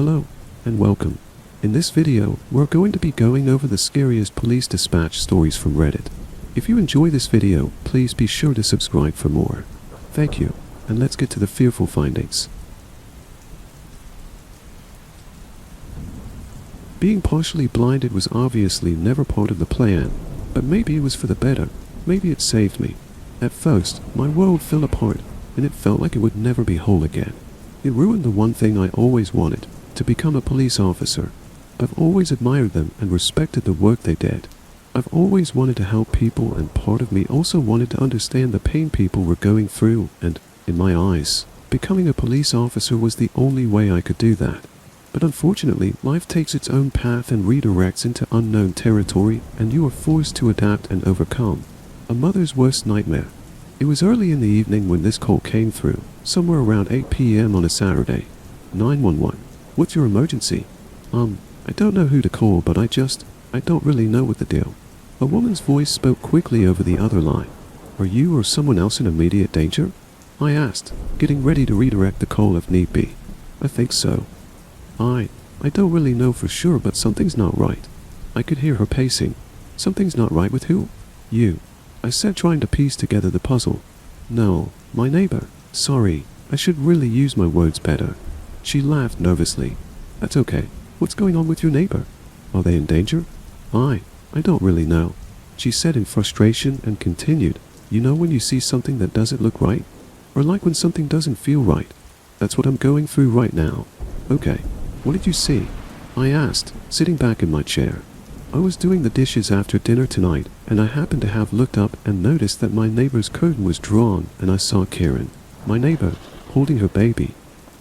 Hello, and welcome. In this video, we're going to be going over the scariest police dispatch stories from Reddit. If you enjoy this video, please be sure to subscribe for more. Thank you, and let's get to the fearful findings. Being partially blinded was obviously never part of the plan, but maybe it was for the better. Maybe it saved me. At first, my world fell apart, and it felt like it would never be whole again. It ruined the one thing I always wanted, to become a police officer. I've always admired them and respected the work they did. I've always wanted to help people, and part of me also wanted to understand the pain people were going through, and, in my eyes, becoming a police officer was the only way I could do that. But unfortunately, life takes its own path and redirects into unknown territory, and you are forced to adapt and overcome. A mother's worst nightmare. It was early in the evening when this call came through, somewhere around 8 p.m. on a Saturday. 911. What's your emergency? I don't know who to call, but I don't really know what the deal. A woman's voice spoke quickly over the other line. Are you or someone else in immediate danger? I asked, getting ready to redirect the call if need be. I think so. I don't really know for sure, but something's not right. I could hear her pacing. Something's not right with who? You. I said, trying to piece together the puzzle. No, my neighbor. Sorry, I should really use my words better. She laughed nervously. That's okay. What's going on with your neighbor? Are they in danger? I don't really know. She said in frustration and continued. You know when you see something that doesn't look right? Or like when something doesn't feel right? That's what I'm going through right now. Okay, what did you see? I asked, sitting back in my chair. I was doing the dishes after dinner tonight, and I happened to have looked up and noticed that my neighbor's curtain was drawn, and I saw Karen, my neighbor, holding her baby.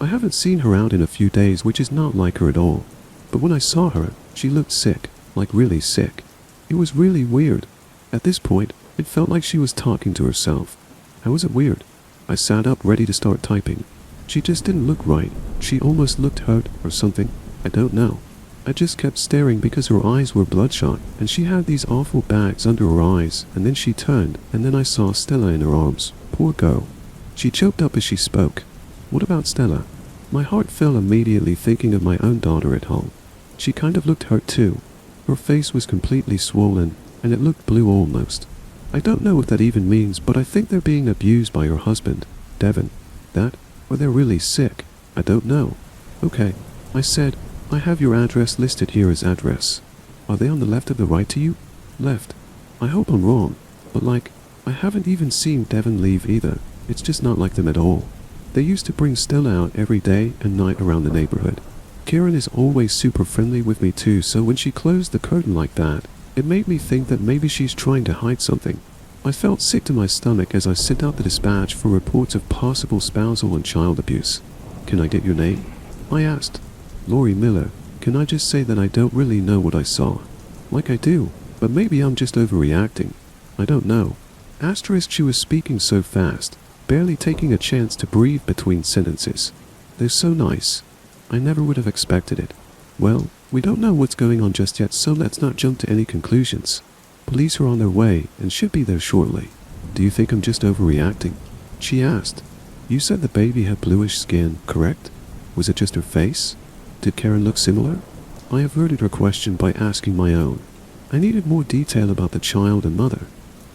I haven't seen her out in a few days, which is not like her at all. But when I saw her, she looked sick, like really sick. It was really weird. At this point, it felt like she was talking to herself. How was it weird? I sat up ready to start typing. She just didn't look right. She almost looked hurt or something. I don't know. I just kept staring because her eyes were bloodshot, and she had these awful bags under her eyes, and then she turned, and then I saw Stella in her arms. Poor girl. She choked up as she spoke. What about Stella? My heart fell immediately, thinking of my own daughter at home. She kind of looked hurt too. Her face was completely swollen, and it looked blue almost. I don't know what that even means, but I think they're being abused by her husband, Devin. That, or they're really sick. I don't know. Okay, I said, I have your address listed here as address. Are they on the left or the right to you? Left. I hope I'm wrong, but I haven't even seen Devin leave either. It's just not like them at all. They used to bring Stella out every day and night around the neighborhood. Karen is always super friendly with me too, so when she closed the curtain like that, it made me think that maybe she's trying to hide something. I felt sick to my stomach as I sent out the dispatch for reports of possible spousal and child abuse. Can I get your name? I asked. Lori Miller. Can I just say that I don't really know what I saw? Like I do, but maybe I'm just overreacting. I don't know. Asterisk, she was speaking so fast, barely taking a chance to breathe between sentences. They're so nice. I never would have expected it. Well, we don't know what's going on just yet, so let's not jump to any conclusions. Police are on their way and should be there shortly. Do you think I'm just overreacting? She asked. You said the baby had bluish skin, correct? Was it just her face? Did Karen look similar? I averted her question by asking my own. I needed more detail about the child and mother.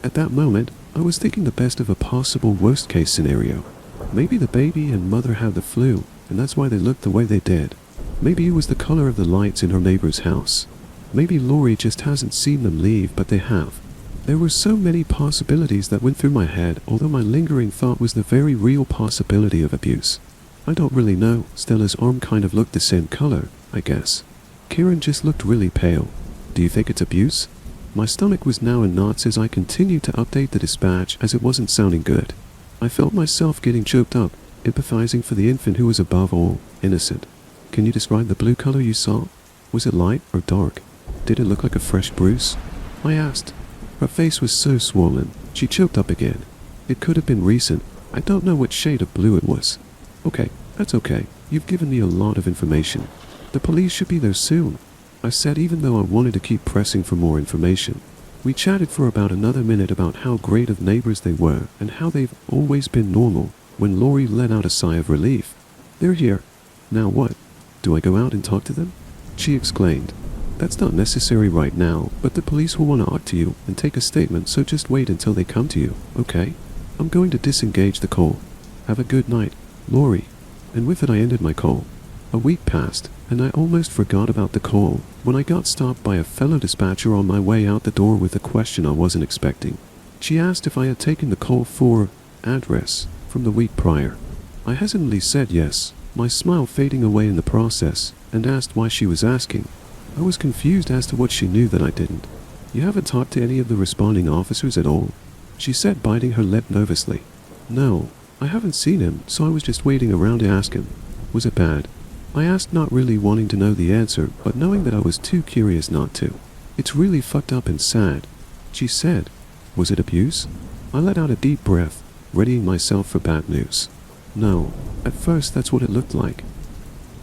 At that moment, I was thinking the best of a possible worst-case scenario. Maybe the baby and mother had the flu, and that's why they looked the way they did. Maybe it was the color of the lights in her neighbor's house. Maybe Lori just hasn't seen them leave, but they have. There were so many possibilities that went through my head, although my lingering thought was the very real possibility of abuse. I don't really know. Stella's arm kind of looked the same color, I guess. Karen just looked really pale. Do you think it's abuse? My stomach was now in knots as I continued to update the dispatch, as it wasn't sounding good. I felt myself getting choked up, empathizing for the infant who was above all innocent. Can you describe the blue color you saw? Was it light or dark? Did it look like a fresh bruise? I asked. Her face was so swollen, she choked up again. It could have been recent. I don't know what shade of blue it was. Okay, that's okay. You've given me a lot of information. The police should be there soon, I said, even though I wanted to keep pressing for more information. We chatted for about another minute about how great of neighbors they were and how they've always been normal, when Lori let out a sigh of relief. They're here. Now what? do I go out and talk to them? She exclaimed. That's not necessary right now, but the police will want to talk to you and take a statement, so just wait until they come to you, okay? I'm going to disengage the call. Have a good night, Laurie. And with it I ended my call. A week passed, and I almost forgot about the call when I got stopped by a fellow dispatcher on my way out the door with a question I wasn't expecting. She asked if I had taken the call for address from the week prior. I hesitantly said yes, my smile fading away in the process, and asked why she was asking. I was confused as to what she knew that I didn't. You haven't talked to any of the responding officers at all? She said, biting her lip nervously. No, I haven't seen him, so I was just waiting around to ask him. Was it bad? I asked, not really wanting to know the answer, but knowing that I was too curious not to. It's really fucked up and sad. She said. Was it abuse? I let out a deep breath, readying myself for bad news. No, at first that's what it looked like.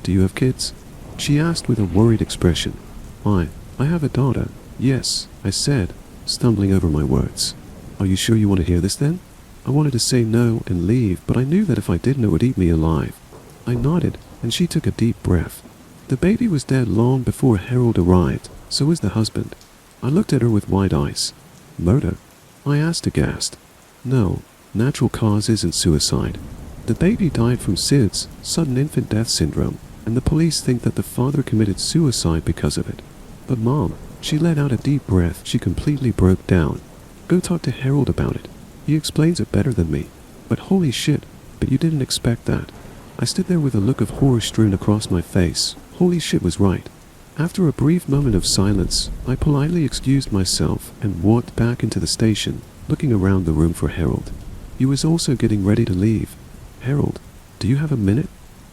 Do you have kids? She asked with a worried expression. I have a daughter. Yes, I said, stumbling over my words. Are you sure you want to hear this then? I wanted to say no and leave, but I knew that if I didn't, it would eat me alive. I nodded, and she took a deep breath. The baby was dead long before Harold arrived, so was the husband. I looked at her with wide eyes. Murder? I asked aghast. No, natural causes and suicide. The baby died from SIDS, sudden infant death syndrome, and the police think that the father committed suicide because of it. But Mom, she let out a deep breath. She completely broke down. Go talk to Harold about it. He explains it better than me. But holy shit, but you didn't expect that. I stood there with a look of horror strewn across my face. Holy shit was right. After a brief moment of silence, I politely excused myself and walked back into the station, looking around the room for Harold. He was also getting ready to leave. Harold, do you have a minute?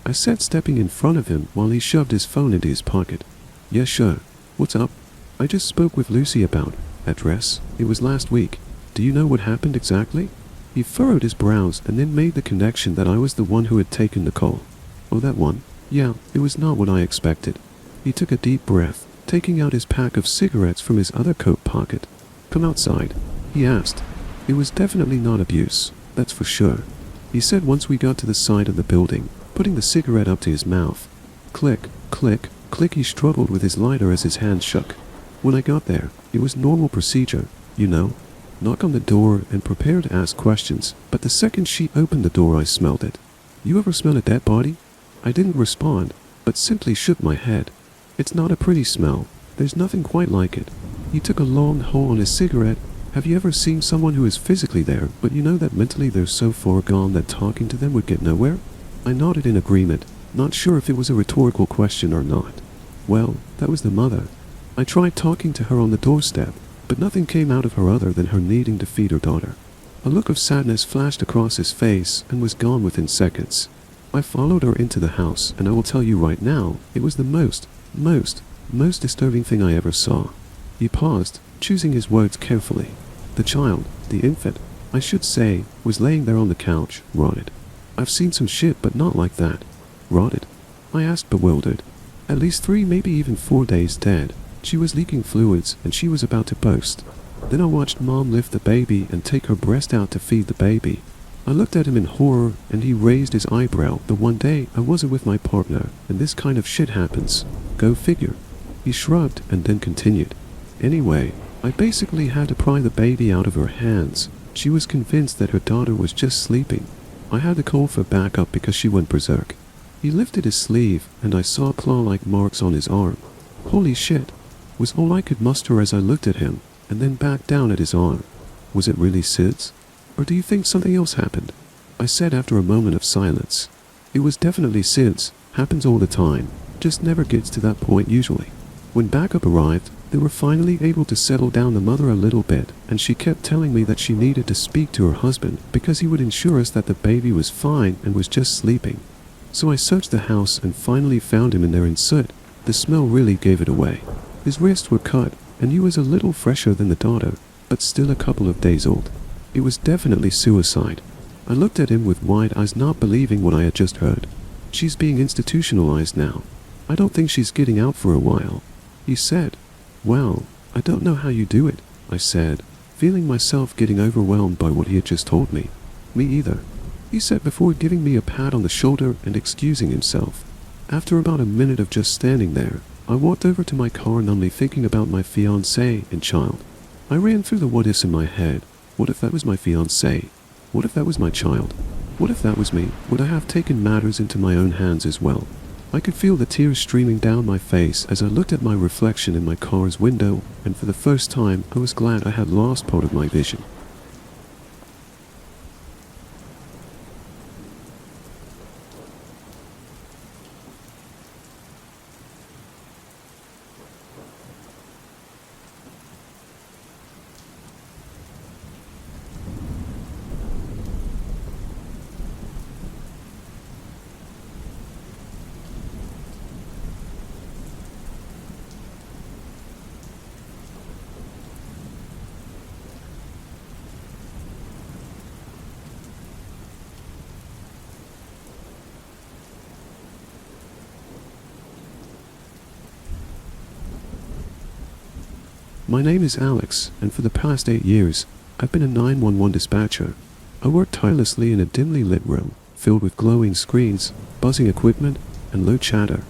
I said, stepping in front of him while he shoved his phone into his pocket. Yes, sure. What's up? I just spoke with Lucy about address. It was last week. Do you know what happened exactly? He furrowed his brows and then made the connection that I was the one who had taken the call. Oh, that one? Yeah, it was not what I expected. He took a deep breath, taking out his pack of cigarettes from his other coat pocket. Come outside, he asked. It was definitely not abuse, that's for sure. He said once we got to the side of the building, putting the cigarette up to his mouth. Click, click, click. He struggled with his lighter as his hand shook. When I got there, it was normal procedure, you know. Knock on the door and prepare to ask questions, but the second she opened the door I smelled it. You ever smell a dead body? I didn't respond, but simply shook my head. It's not a pretty smell. There's nothing quite like it. He took a long haul on his cigarette. Have you ever seen someone who is physically there, but you know that mentally they're so far gone that talking to them would get nowhere? I nodded in agreement, not sure if it was a rhetorical question or not. Well, that was the mother. I tried talking to her on the doorstep, but nothing came out of her other than her needing to feed her daughter. A look of sadness flashed across his face and was gone within seconds. I followed her into the house, and I will tell you right now, it was the most disturbing thing I ever saw. He paused, choosing his words carefully. The child, the infant, I should say, was laying there on the couch, rotted. I've seen some shit, but not like that. Rotted? I asked, bewildered. At least 3, maybe even 4 days dead. She was leaking fluids, and she was about to burst. Then I watched Mom lift the baby and take her breast out to feed the baby. I looked at him in horror, and he raised his eyebrow. The one day I wasn't with my partner, and this kind of shit happens. Go figure. He shrugged and then continued. Anyway, I basically had to pry the baby out of her hands. She was convinced that her daughter was just sleeping. I had to call for backup because she went berserk. He lifted his sleeve, and I saw claw-like marks on his arm. Holy shit, was all I could muster as I looked at him, and then back down at his arm. Was it really SIDS? Or do you think something else happened? I said after a moment of silence. It was definitely SIDS. Happens all the time. Just never gets to that point usually. When backup arrived, they were finally able to settle down the mother a little bit, and she kept telling me that she needed to speak to her husband because he would ensure us that the baby was fine and was just sleeping. So I searched the house and finally found him in there in soot. The smell really gave it away. His wrists were cut, and he was a little fresher than the daughter, but still a couple of days old. It was definitely suicide. I looked at him with wide eyes, not believing what I had just heard. She's being institutionalized now. I don't think she's getting out for a while. He said. Well, I don't know how you do it, I said, feeling myself getting overwhelmed by what he had just told me. Me either, he said before giving me a pat on the shoulder and excusing himself. After about a minute of just standing there, I walked over to my car numbly thinking about my fiancé and child. I ran through the what-ifs in my head. What if that was my fiancé? What if that was my child? What if that was me? Would I have taken matters into my own hands as well? I could feel the tears streaming down my face as I looked at my reflection in my car's window, and for the first time, I was glad I had lost part of my vision. My name is Alex, and for the past 8 years, I've been a 911 dispatcher. I work tirelessly in a dimly lit room, filled with glowing screens, buzzing equipment, and low chatter.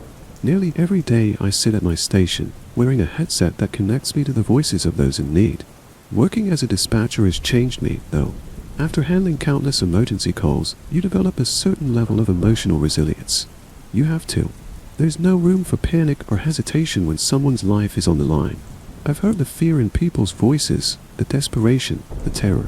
Nearly every day I sit at my station, wearing a headset that connects me to the voices of those in need. Working as a dispatcher has changed me, though. After handling countless emergency calls, you develop a certain level of emotional resilience. You have to. There's no room for panic or hesitation when someone's life is on the line. I've heard the fear in people's voices, the desperation, the terror.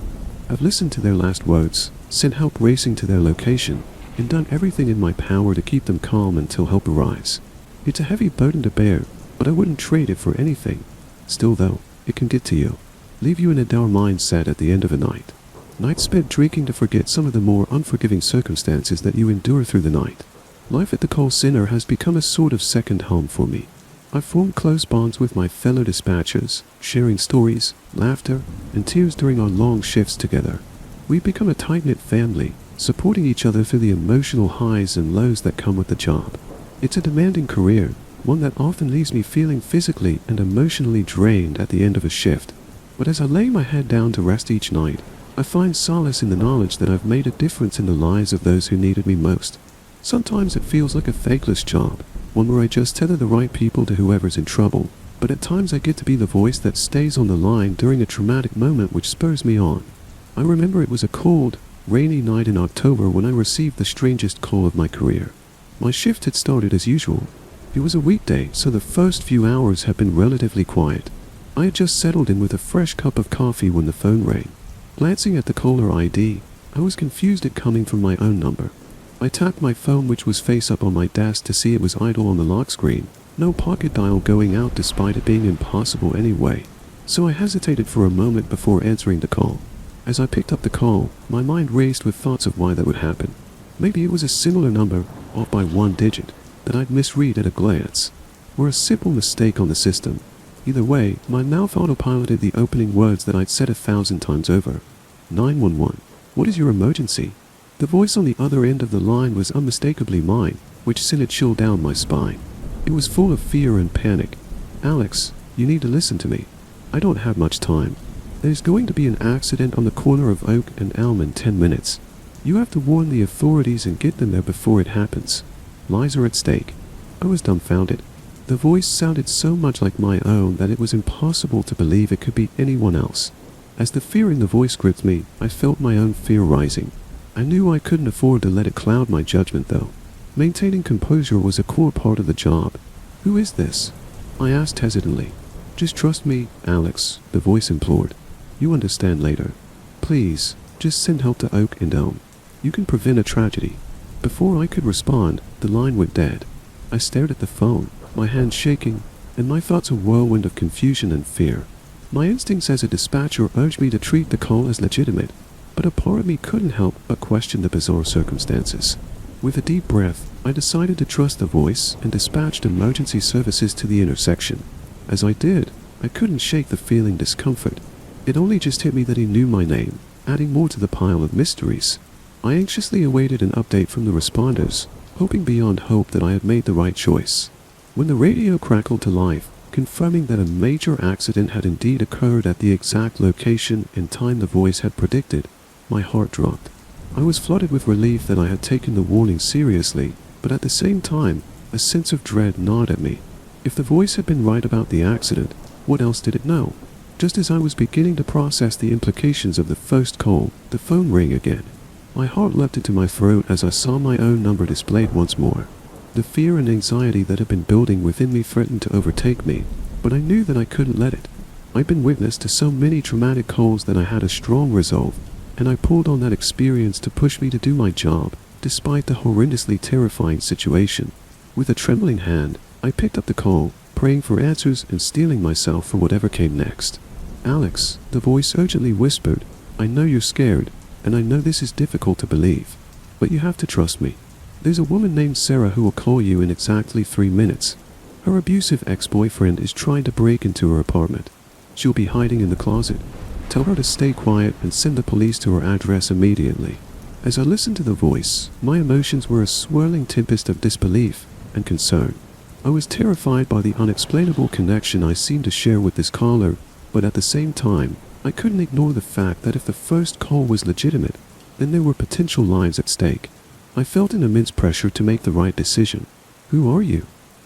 I've listened to their last words, sent help racing to their location, and done everything in my power to keep them calm until help arrives. It's a heavy burden to bear, but I wouldn't trade it for anything. Still though, it can get to you. Leave you in a dour mindset at the end of a night. Nights spent drinking to forget some of the more unforgiving circumstances that you endure through the night. Life at the call center has become a sort of second home for me. I've formed close bonds with my fellow dispatchers, sharing stories, laughter, and tears during our long shifts together. We've become a tight-knit family, supporting each other through the emotional highs and lows that come with the job. It's a demanding career, one that often leaves me feeling physically and emotionally drained at the end of a shift. But as I lay my head down to rest each night, I find solace in the knowledge that I've made a difference in the lives of those who needed me most. Sometimes it feels like a thankless job, one where I just tether the right people to whoever's in trouble, but at times I get to be the voice that stays on the line during a traumatic moment which spurs me on. I remember it was a cold, rainy night in October when I received the strangest call of my career. My shift had started as usual. It was a weekday, so the first few hours had been relatively quiet. I had just settled in with a fresh cup of coffee when the phone rang. Glancing at the caller ID, I was confused at coming from my own number. I tapped my phone, which was face up on my desk, to see it was idle on the lock screen. No pocket dial going out despite it being impossible anyway. So I hesitated for a moment before answering the call. As I picked up the call, my mind raced with thoughts of why that would happen. Maybe it was a similar number, off by one digit, that I'd misread at a glance, or a simple mistake on the system. Either way, my mouth autopiloted the opening words that I'd said 1,000 times over. 911. What is your emergency? The voice on the other end of the line was unmistakably mine, which sent a chill down my spine. It was full of fear and panic. Alex, you need to listen to me. I don't have much time. There's going to be an accident on the corner of Oak and Elm in 10 minutes. You have to warn the authorities and get them there before it happens. Lives are at stake. I was dumbfounded. The voice sounded so much like my own that it was impossible to believe it could be anyone else. As the fear in the voice gripped me, I felt my own fear rising. I knew I couldn't afford to let it cloud my judgment, though. Maintaining composure was a core part of the job. Who is this? I asked hesitantly. Just trust me, Alex, the voice implored. You understand later. Please, just send help to Oak and Elm. You can prevent a tragedy. Before I could respond, the line went dead. I stared at the phone, my hands shaking, and my thoughts a whirlwind of confusion and fear. My instincts as a dispatcher urged me to treat the call as legitimate, but a part of me couldn't help but question the bizarre circumstances. With a deep breath, I decided to trust the voice and dispatched emergency services to the intersection. As I did, I couldn't shake the feeling discomfort. It only just hit me that he knew my name, adding more to the pile of mysteries. I anxiously awaited an update from the responders, hoping beyond hope that I had made the right choice. When the radio crackled to life, confirming that a major accident had indeed occurred at the exact location and time the voice had predicted, my heart dropped. I was flooded with relief that I had taken the warning seriously, but at the same time, A sense of dread gnawed at me. If the voice had been right about the accident, what else did it know? Just as I was beginning to process the implications of the first call, the phone rang again. My heart leapt into my throat as I saw my own number displayed once more. The fear and anxiety that had been building within me threatened to overtake me, but I knew that I couldn't let it. I'd been witness to so many traumatic calls that I had a strong resolve, and I pulled on that experience to push me to do my job, despite the horrendously terrifying situation. With a trembling hand, I picked up the call, praying for answers and steeling myself for whatever came next. "Alex," the voice urgently whispered, "I know you're scared, and I know this is difficult to believe, but you have to trust me. There's a woman named Sarah who will call you in exactly 3 minutes. Her abusive ex-boyfriend is trying to break into her apartment. She'll be hiding in the closet. Tell her to stay quiet and send the police to her address immediately." As I listened to the voice, my emotions were a swirling tempest of disbelief and concern. I was terrified by the unexplainable connection I seemed to share with this caller, but at the same time, I couldn't ignore the fact that if the first call was legitimate, then there were potential lives at stake. I felt an immense pressure to make the right decision. "Who are you?"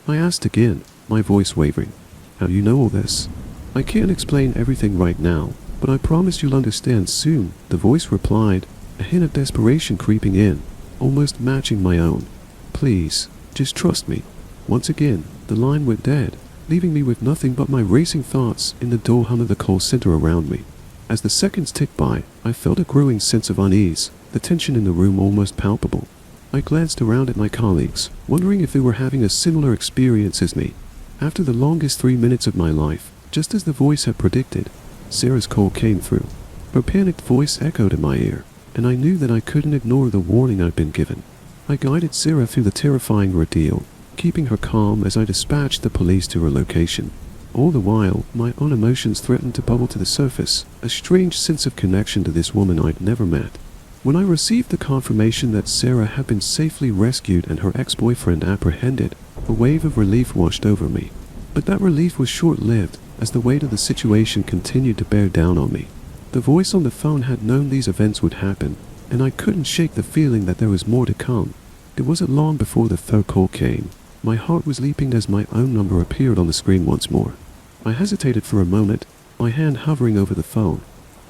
I asked again, my voice wavering. "How do you know all this?" "I can't explain everything right now, but I promise you'll understand soon," the voice replied, a hint of desperation creeping in, almost matching my own. "Please, just trust me." Once again, the line went dead, leaving me with nothing but my racing thoughts in the dull hum of the call center around me. As the seconds ticked by, I felt a growing sense of unease, the tension in the room almost palpable. I glanced around at my colleagues, wondering if they were having a similar experience as me. After the longest 3 minutes of my life, just as the voice had predicted, Sarah's call came through. Her panicked voice echoed in my ear, and I knew that I couldn't ignore the warning I'd been given. I guided Sarah through the terrifying ordeal, keeping her calm as I dispatched the police to her location. All the while, my own emotions threatened to bubble to the surface, a strange sense of connection to this woman I'd never met. When I received the confirmation that Sarah had been safely rescued and her ex-boyfriend apprehended, a wave of relief washed over me. But that relief was short-lived, as the weight of the situation continued to bear down on me. The voice on the phone had known these events would happen, and I couldn't shake the feeling that there was more to come. It wasn't long before the third call came. My heart was leaping as my own number appeared on the screen once more. I hesitated for a moment, my hand hovering over the phone.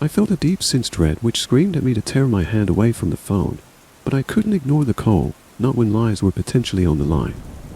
I felt a deep sense dread which screamed at me to tear my hand away from the phone, but I couldn't ignore the call, not when lives were potentially on the line.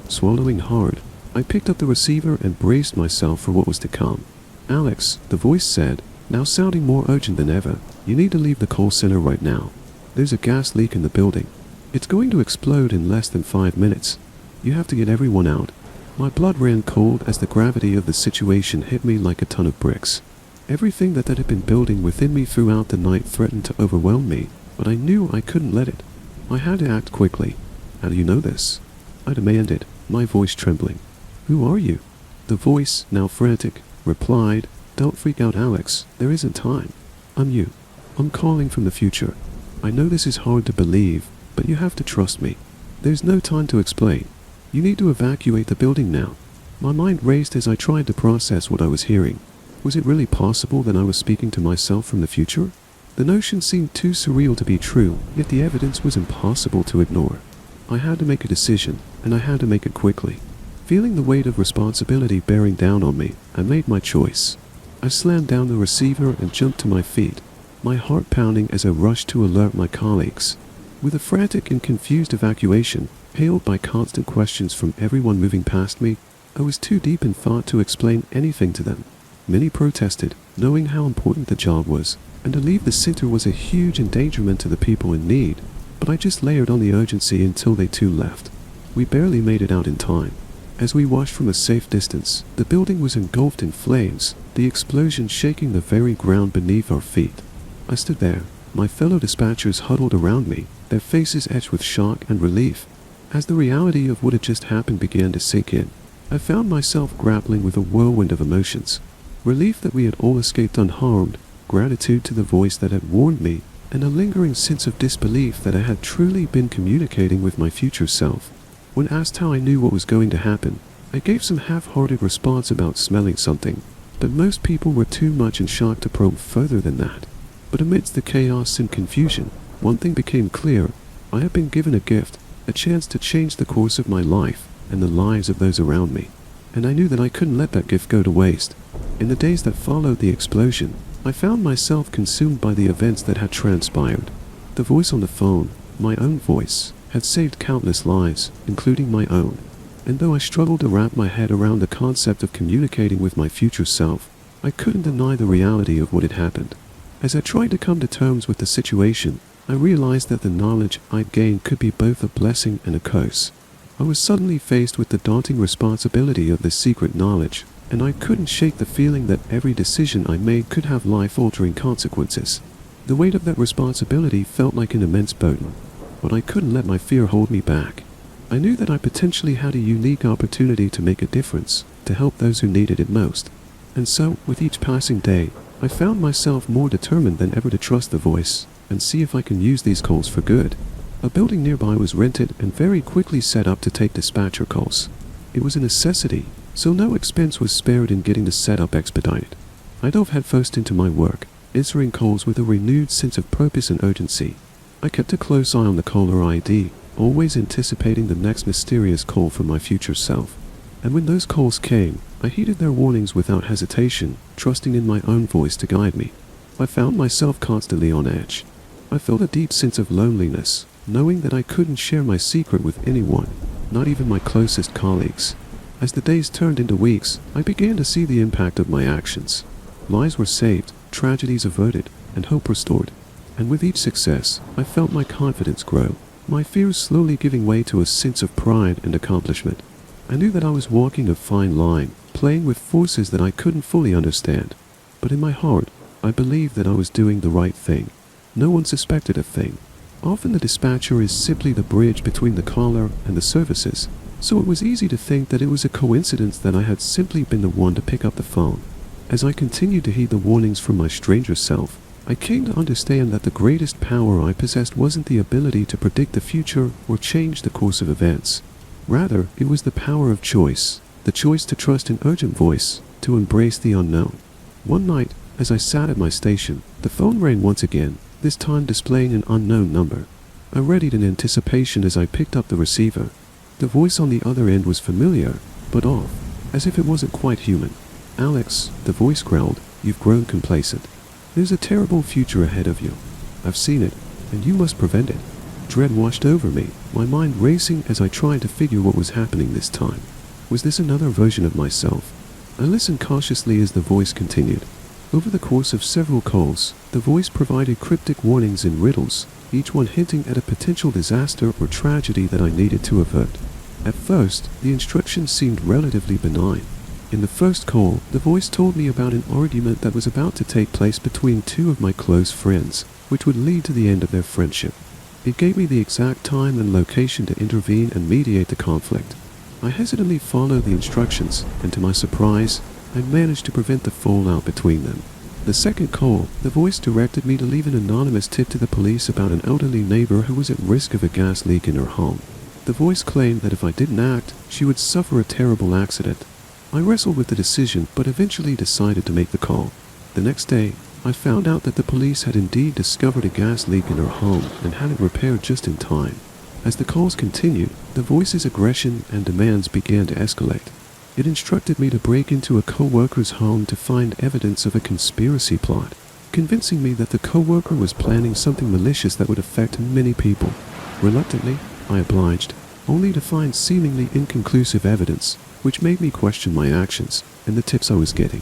Swallowing hard, I picked up the receiver and braced myself for what was to come. "Alex," the voice said, now sounding more urgent than ever, "you need to leave the call center right now. There's a gas leak in the building. It's going to explode in less than 5 minutes. You have to get everyone out." My blood ran cold as the gravity of the situation hit me like a ton of bricks. Everything that had been building within me throughout the night threatened to overwhelm me, but I knew I couldn't let it. I had to act quickly. "How do you know this?" I demanded, my voice trembling. "Who are you?" The voice, now frantic, replied, "Don't freak out, Alex. There isn't time. I'm you. I'm calling from the future. I know this is hard to believe, but you have to trust me. There's no time to explain. You need to evacuate the building now." My mind raced as I tried to process what I was hearing. Was it really possible that I was speaking to myself from the future? The notion seemed too surreal to be true, yet the evidence was impossible to ignore. I had to make a decision, and I had to make it quickly. Feeling the weight of responsibility bearing down on me, I made my choice. I slammed down the receiver and jumped to my feet, my heart pounding as I rushed to alert my colleagues. With a frantic and confused evacuation, hailed by constant questions from everyone moving past me, I was too deep in thought to explain anything to them. Many protested, knowing how important the job was, and to leave the center was a huge endangerment to the people in need, but I just layered on the urgency until they too left. We barely made it out in time. As we watched from a safe distance, the building was engulfed in flames, the explosion shaking the very ground beneath our feet. I stood there, my fellow dispatchers huddled around me, their faces etched with shock and relief. As the reality of what had just happened began to sink in, I found myself grappling with a whirlwind of emotions. Relief that we had all escaped unharmed, gratitude to the voice that had warned me, and a lingering sense of disbelief that I had truly been communicating with my future self. When asked how I knew what was going to happen, I gave some half-hearted response about smelling something, but most people were too much in shock to probe further than that. But amidst the chaos and confusion, one thing became clear. I had been given a gift, a chance to change the course of my life, and the lives of those around me. And I knew that I couldn't let that gift go to waste. In the days that followed the explosion, I found myself consumed by the events that had transpired. The voice on the phone, my own voice, had saved countless lives, including my own. And though I struggled to wrap my head around the concept of communicating with my future self, I couldn't deny the reality of what had happened. As I tried to come to terms with the situation, I realized that the knowledge I'd gained could be both a blessing and a curse. I was suddenly faced with the daunting responsibility of this secret knowledge, and I couldn't shake the feeling that every decision I made could have life-altering consequences. The weight of that responsibility felt like an immense burden, but I couldn't let my fear hold me back. I knew that I potentially had a unique opportunity to make a difference, to help those who needed it most. And so, with each passing day, I found myself more determined than ever to trust the voice and see if I can use these calls for good. A building nearby was rented and very quickly set up to take dispatcher calls. It was a necessity, so no expense was spared in getting the setup expedited. I dove headfirst into my work, answering calls with a renewed sense of purpose and urgency. I kept a close eye on the caller ID, always anticipating the next mysterious call from my future self. And when those calls came, I heeded their warnings without hesitation, trusting in my own voice to guide me. I found myself constantly on edge. I felt a deep sense of loneliness, knowing that I couldn't share my secret with anyone, not even my closest colleagues. As the days turned into weeks, I began to see the impact of my actions. Lives were saved, tragedies averted, and hope restored. And with each success, I felt my confidence grow, my fears slowly giving way to a sense of pride and accomplishment. I knew that I was walking a fine line, playing with forces that I couldn't fully understand. But in my heart, I believed that I was doing the right thing. No one suspected a thing. Often the dispatcher is simply the bridge between the caller and the services, so it was easy to think that it was a coincidence that I had simply been the one to pick up the phone. As I continued to heed the warnings from my stranger self, I came to understand that the greatest power I possessed wasn't the ability to predict the future or change the course of events. Rather, it was the power of choice, the choice to trust an urgent voice, to embrace the unknown. One night, as I sat at my station, the phone rang once again, this time displaying an unknown number. I readied in anticipation as I picked up the receiver. The voice on the other end was familiar, but off, as if it wasn't quite human. "Alex," the voice growled, "you've grown complacent. There's a terrible future ahead of you. I've seen it, and you must prevent it." Dread washed over me, my mind racing as I tried to figure what was happening this time. Was this another version of myself? I listened cautiously as the voice continued. Over the course of several calls, the voice provided cryptic warnings in riddles, each one hinting at a potential disaster or tragedy that I needed to avert. At first, the instructions seemed relatively benign. In the first call, the voice told me about an argument that was about to take place between two of my close friends, which would lead to the end of their friendship. It gave me the exact time and location to intervene and mediate the conflict. I hesitantly followed the instructions, and to my surprise, I managed to prevent the fallout between them. The second call, the voice directed me to leave an anonymous tip to the police about an elderly neighbor who was at risk of a gas leak in her home. The voice claimed that if I didn't act, she would suffer a terrible accident. I wrestled with the decision, but eventually decided to make the call. The next day, I found out that the police had indeed discovered a gas leak in her home and had it repaired just in time. As the calls continued, the voice's aggression and demands began to escalate. It instructed me to break into a co-worker's home to find evidence of a conspiracy plot, convincing me that the co-worker was planning something malicious that would affect many people. Reluctantly, I obliged, only to find seemingly inconclusive evidence, which made me question my actions and the tips I was getting.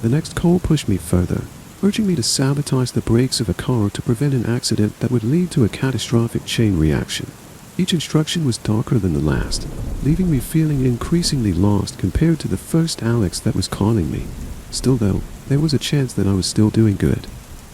The next call pushed me further, urging me to sabotage the brakes of a car to prevent an accident that would lead to a catastrophic chain reaction. Each instruction was darker than the last, leaving me feeling increasingly lost compared to the first Alex that was calling me. Still though, there was a chance that I was still doing good.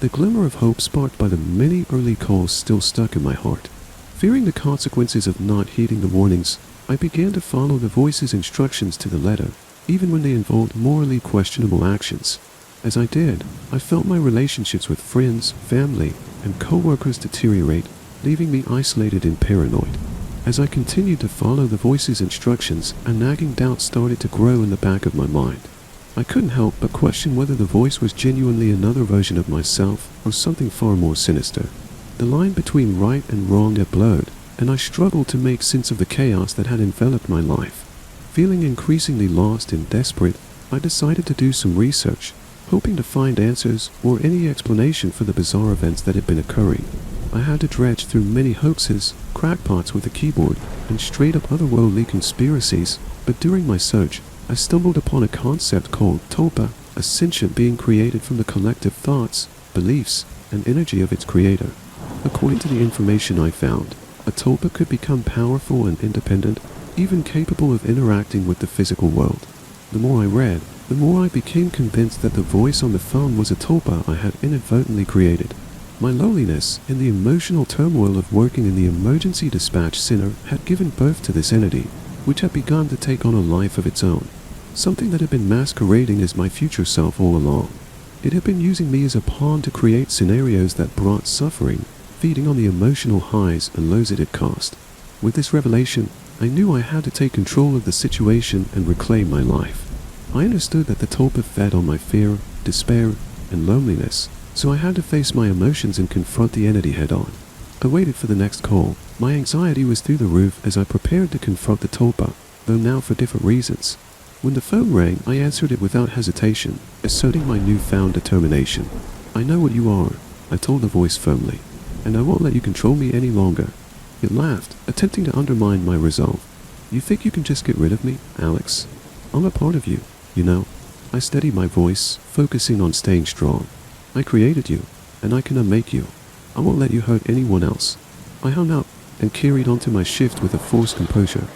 The glimmer of hope sparked by the many early calls still stuck in my heart. Fearing the consequences of not heeding the warnings, I began to follow the voice's instructions to the letter, even when they involved morally questionable actions. As I did, I felt my relationships with friends, family, and co-workers deteriorate, leaving me isolated and paranoid. As I continued to follow the voice's instructions, a nagging doubt started to grow in the back of my mind. I couldn't help but question whether the voice was genuinely another version of myself or something far more sinister. The line between right and wrong had blurred, and I struggled to make sense of the chaos that had enveloped my life. Feeling increasingly lost and desperate, I decided to do some research, hoping to find answers or any explanation for the bizarre events that had been occurring. I had to dredge through many hoaxes, crackpots with a keyboard, and straight-up otherworldly conspiracies, but during my search, I stumbled upon a concept called tulpa, a sentient being created from the collective thoughts, beliefs, and energy of its creator. According to the information I found, a tulpa could become powerful and independent, even capable of interacting with the physical world. The more I read, the more I became convinced that the voice on the phone was a tulpa I had inadvertently created. My loneliness and the emotional turmoil of working in the emergency dispatch center had given birth to this entity, which had begun to take on a life of its own, something that had been masquerading as my future self all along. It had been using me as a pawn to create scenarios that brought suffering, feeding on the emotional highs and lows it had caused. With this revelation, I knew I had to take control of the situation and reclaim my life. I understood that the tulpa fed on my fear, despair, and loneliness, so I had to face my emotions and confront the entity head-on. I waited for the next call. My anxiety was through the roof as I prepared to confront the tulpa, though now for different reasons. When the phone rang, I answered it without hesitation, asserting my newfound determination. "I know what you are," I told the voice firmly, "and I won't let you control me any longer." It laughed, attempting to undermine my resolve. "You think you can just get rid of me, Alex? I'm a part of you, you know." I steadied my voice, focusing on staying strong. "I created you, and I can unmake you. I won't let you hurt anyone else." I hung up and carried on to my shift with a forced composure,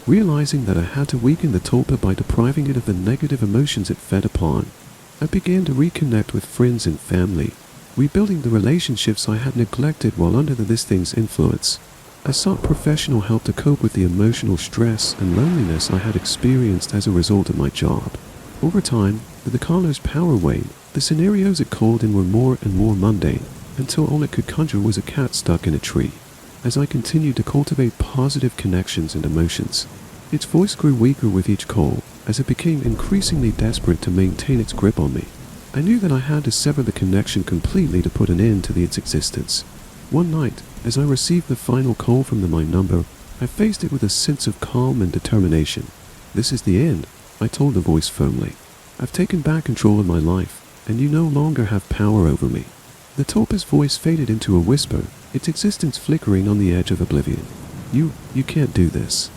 realizing that I had to weaken the tulpa by depriving it of the negative emotions it fed upon. I began to reconnect with friends and family, rebuilding the relationships I had neglected while under this thing's influence. I sought professional help to cope with the emotional stress and loneliness I had experienced as a result of my job. Over time, the caller's power waned. The scenarios it called in were more and more mundane, until all it could conjure was a cat stuck in a tree. As I continued to cultivate positive connections and emotions, its voice grew weaker with each call, as it became increasingly desperate to maintain its grip on me. I knew that I had to sever the connection completely to put an end to its existence. One night, as I received the final call from my number, I faced it with a sense of calm and determination. "This is the end," I told the voice firmly. "I've taken back control of my life, and you no longer have power over me." The tulpa's voice faded into a whisper, its existence flickering on the edge of oblivion. You can't do this."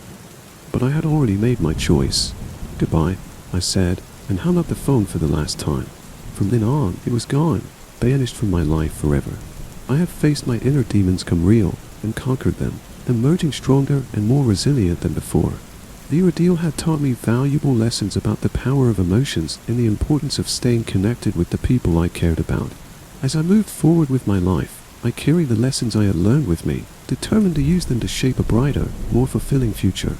But I had already made my choice. "Goodbye," I said, and hung up the phone for the last time. From then on, it was gone, banished from my life forever. I have faced my inner demons come real, and conquered them, emerging stronger and more resilient than before. The ordeal had taught me valuable lessons about the power of emotions and the importance of staying connected with the people I cared about. As I moved forward with my life, I carried the lessons I had learned with me, determined to use them to shape a brighter, more fulfilling future.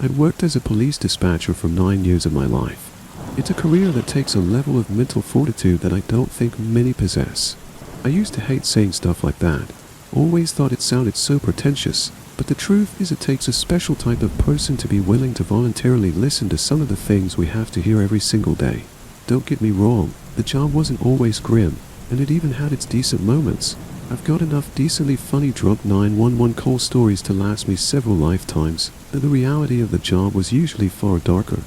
I'd worked as a police dispatcher for 9 years of my life. It's a career that takes a level of mental fortitude that I don't think many possess. I used to hate saying stuff like that. Always thought it sounded so pretentious, but the truth is it takes a special type of person to be willing to voluntarily listen to some of the things we have to hear every single day. Don't get me wrong, the job wasn't always grim, and it even had its decent moments. I've got enough decently funny drunk 911 call stories to last me several lifetimes, but the reality of the job was usually far darker.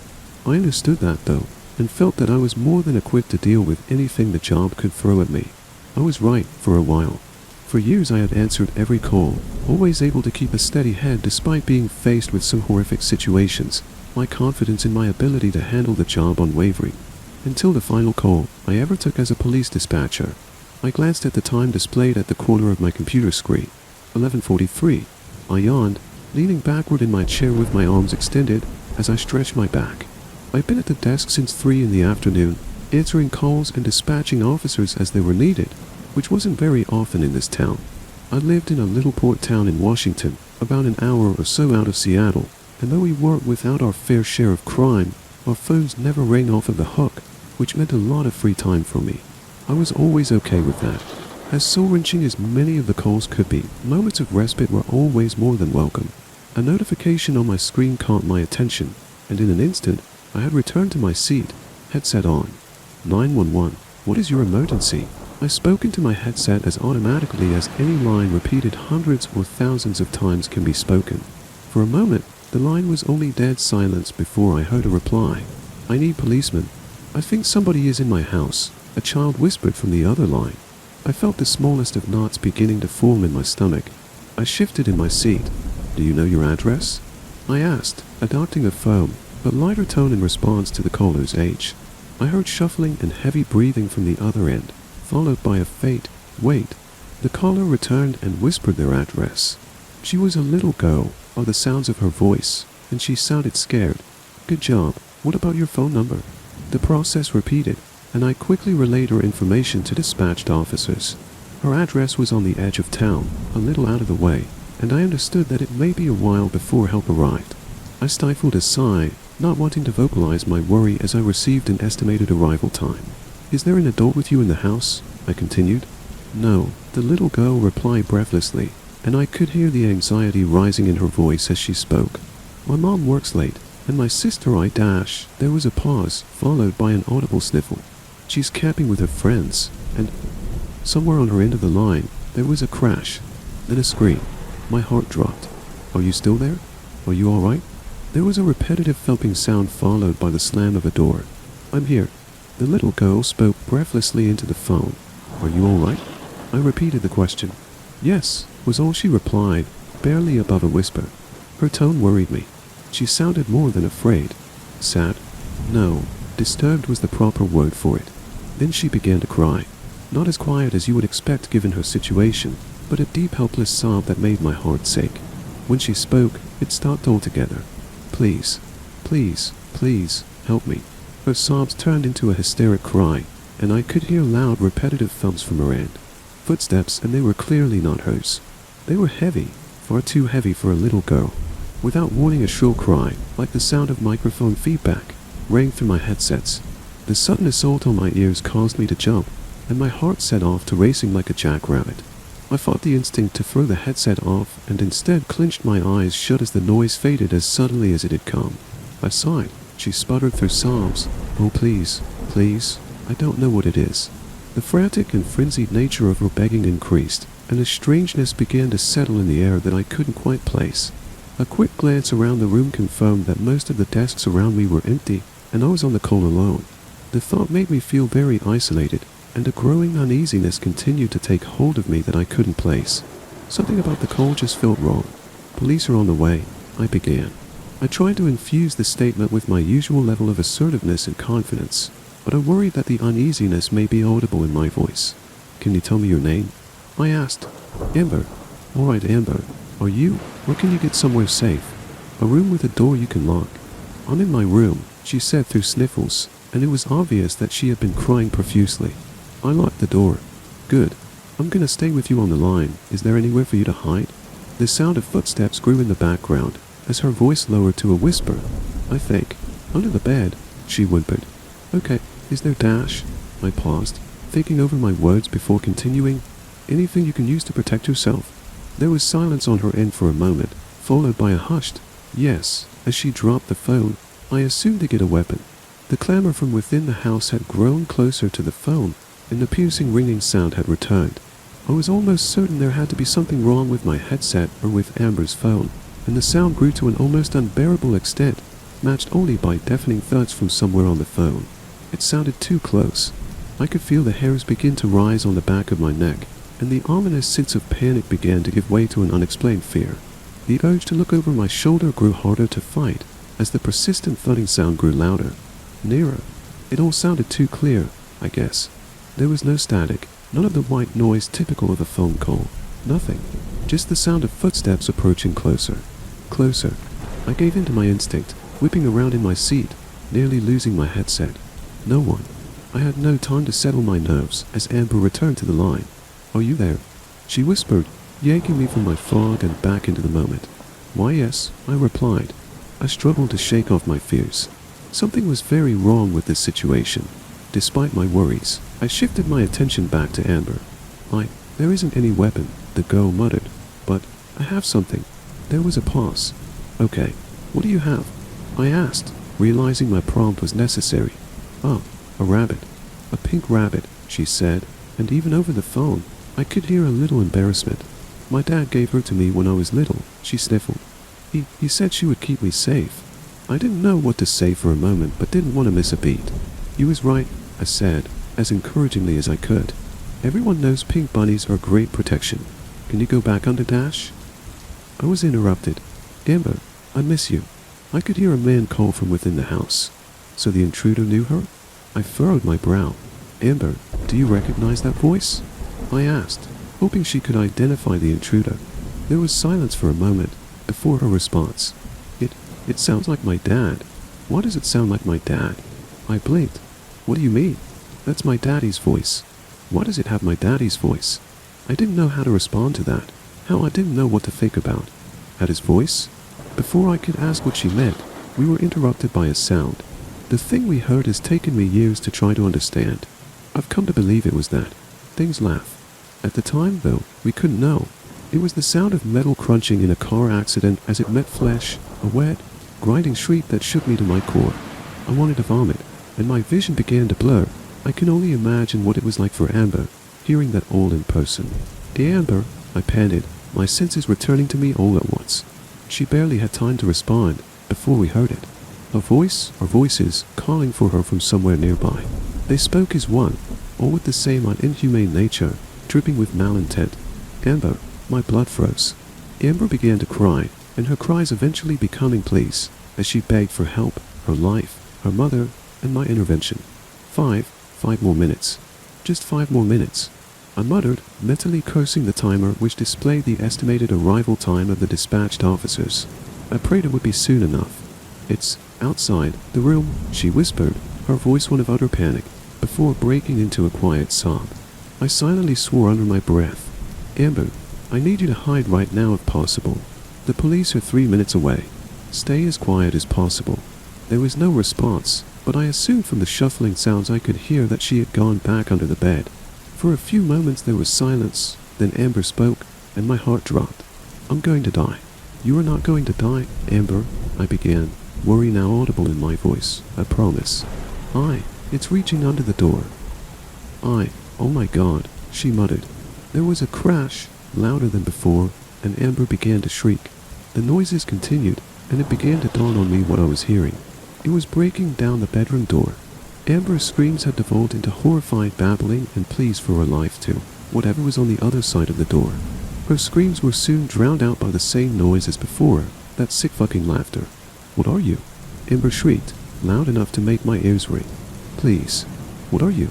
I understood that though, and felt that I was more than equipped to deal with anything the job could throw at me. I was right for a while. For years I had answered every call, always able to keep a steady head despite being faced with some horrific situations, my confidence in my ability to handle the job unwavering. Until the final call I ever took as a police dispatcher. I glanced at the time displayed at the corner of my computer screen. 11:43. I yawned, leaning backward in my chair with my arms extended as I stretched my back. I'd been at the desk since 3 in the afternoon, answering calls and dispatching officers as they were needed, which wasn't very often in this town. I lived in a little port town in Washington, about an hour or so out of Seattle, and though we weren't without our fair share of crime, our phones never rang off of the hook, which meant a lot of free time for me. I was always okay with that. As soul-wrenching as many of the calls could be, moments of respite were always more than welcome. A notification on my screen caught my attention, and in an instant, I had returned to my seat, headset on. 911. What is your emergency? I spoke into my headset as automatically as any line repeated hundreds or thousands of times can be spoken. For a moment, the line was only dead silence before I heard a reply. I need policemen. I think somebody is in my house, a child whispered from the other line. I felt the smallest of knots beginning to form in my stomach. I shifted in my seat. Do you know your address? I asked, adopting a firm, but lighter tone in response to the caller's age. I heard shuffling and heavy breathing from the other end, followed by a faint, wait. The caller returned and whispered their address. She was a little girl, by the sounds of her voice, and she sounded scared. Good job. What about your phone number? The process repeated, and I quickly relayed her information to dispatched officers. Her address was on the edge of town, a little out of the way, and I understood that it may be a while before help arrived. I stifled a sigh, not wanting to vocalize my worry as I received an estimated arrival time. Is there an adult with you in the house? I continued. No, the little girl replied breathlessly, and I could hear the anxiety rising in her voice as she spoke. My mom works late, and my sister I dash. There was a pause, followed by an audible sniffle. She's camping with her friends, and somewhere on her end of the line, there was a crash, then a scream. My heart dropped. Are you still there? Are you all right? There was a repetitive thumping sound followed by the slam of a door. I'm here. The little girl spoke breathlessly into the phone. Are you all right? I repeated the question. Yes, was all she replied, barely above a whisper. Her tone worried me. She sounded more than afraid. Sad? No, disturbed was the proper word for it. Then she began to cry. Not as quiet as you would expect given her situation, but a deep helpless sob that made my heart sink. When she spoke, it stopped altogether. Please, please, please, help me. Her sobs turned into a hysteric cry, and I could hear loud repetitive thumps from her end. Footsteps, and they were clearly not hers. They were heavy, far too heavy for a little girl. Without warning, a shrill cry, like the sound of microphone feedback, rang through my headsets. The sudden assault on my ears caused me to jump, and my heart set off to racing like a jackrabbit. I fought the instinct to throw the headset off and instead clenched my eyes shut as the noise faded as suddenly as it had come. I sighed. She sputtered through sobs. Oh, please, please, I don't know what it is. The frantic and frenzied nature of her begging increased, and a strangeness began to settle in the air that I couldn't quite place. A quick glance around the room confirmed that most of the desks around me were empty, and I was on the call alone. The thought made me feel very isolated, and a growing uneasiness continued to take hold of me that I couldn't place. Something about the call just felt wrong. Police are on the way, I began. I tried to infuse the statement with my usual level of assertiveness and confidence, but I worried that the uneasiness may be audible in my voice. Can you tell me your name? I asked. Amber. All right, Amber. Are you, or can you get somewhere safe? A room with a door you can lock. I'm in my room, she said through sniffles, and it was obvious that she had been crying profusely. I locked the door. Good. I'm gonna stay with you on the line. Is there anywhere for you to hide? The sound of footsteps grew in the background, as her voice lowered to a whisper. I think. Under the bed, she whimpered. Okay, is there dash? I paused, thinking over my words before continuing. Anything you can use to protect yourself? There was silence on her end for a moment, followed by a hushed yes. As she dropped the phone, I assumed to get a weapon. The clamor from within the house had grown closer to the phone, and the piercing ringing sound had returned. I was almost certain there had to be something wrong with my headset or with Amber's phone, and the sound grew to an almost unbearable extent, matched only by deafening thuds from somewhere on the phone. It sounded too close. I could feel the hairs begin to rise on the back of my neck, and the ominous sense of panic began to give way to an unexplained fear. The urge to look over my shoulder grew harder to fight, as the persistent thudding sound grew louder, nearer. It all sounded too clear, I guess. There was no static, none of the white noise typical of a phone call. Nothing. Just the sound of footsteps approaching closer. Closer. I gave in to my instinct, whipping around in my seat, nearly losing my headset. No one. I had no time to settle my nerves as Amber returned to the line. Are you there? She whispered, yanking me from my fog and back into the moment. Why, yes, I replied. I struggled to shake off my fears. Something was very wrong with this situation. Despite my worries, I shifted my attention back to Amber. There isn't any weapon, the girl muttered, but I have something. There was a pause. Okay, what do you have? I asked, realizing my prompt was necessary. Oh, a rabbit. "A pink rabbit," she said, and even over the phone, I could hear a little embarrassment. "My dad gave her to me when I was little," she sniffled. He said she would keep me safe." I didn't know what to say for a moment, but didn't want to miss a beat. "You was right," I said, as encouragingly as I could. "Everyone knows pink bunnies are great protection. Can you go back under Dash?" I was interrupted. "Amber, I miss you." I could hear a man call from within the house. So the intruder knew her? I furrowed my brow. "Amber, do you recognize that voice?" I asked, hoping she could identify the intruder. There was silence for a moment before her response. It sounds like my dad." "Why does it sound like my dad?" I blinked. "What do you mean?" "That's my daddy's voice." "Why does it have my daddy's voice?" I didn't know how to respond to that. How I didn't know what to think about. At his voice? Before I could ask what she meant, we were interrupted by a sound. The thing we heard has taken me years to try to understand. I've come to believe it was that. Things laugh. At the time, though, we couldn't know. It was the sound of metal crunching in a car accident as it met flesh, a wet, grinding shriek that shook me to my core. I wanted to vomit, and my vision began to blur. I can only imagine what it was like for Amber, hearing that all in person. "Amber," I panted, my senses returning to me all at once. She barely had time to respond before we heard it. A voice or voices calling for her from somewhere nearby. They spoke as one, all with the same inhumane nature, dripping with malintent. "Amber," my blood froze. Amber began to cry, and her cries eventually becoming pleas, as she begged for help, her life, her mother, and my intervention. Five more minutes. Just 5 more minutes. I muttered, mentally cursing the timer which displayed the estimated arrival time of the dispatched officers. I prayed it would be soon enough. "It's outside the room," she whispered, her voice one of utter panic, before breaking into a quiet sob. I silently swore under my breath. "Amber, I need you to hide right now if possible. The police are 3 minutes away. Stay as quiet as possible." There was no response, but I assumed from the shuffling sounds I could hear that she had gone back under the bed. For a few moments there was silence, then Amber spoke, and my heart dropped. "I'm going to die." "You are not going to die, Amber," I began, worry now audible in my voice. "I promise." It's reaching under the door." "Oh my God," she muttered. There was a crash, louder than before, and Amber began to shriek. The noises continued, and it began to dawn on me what I was hearing. It was breaking down the bedroom door. Amber's screams had devolved into horrified babbling and pleas for her life to whatever was on the other side of the door. Her screams were soon drowned out by the same noise as before, that sick fucking laughter. "What are you?" Amber shrieked, loud enough to make my ears ring. "Please. What are you?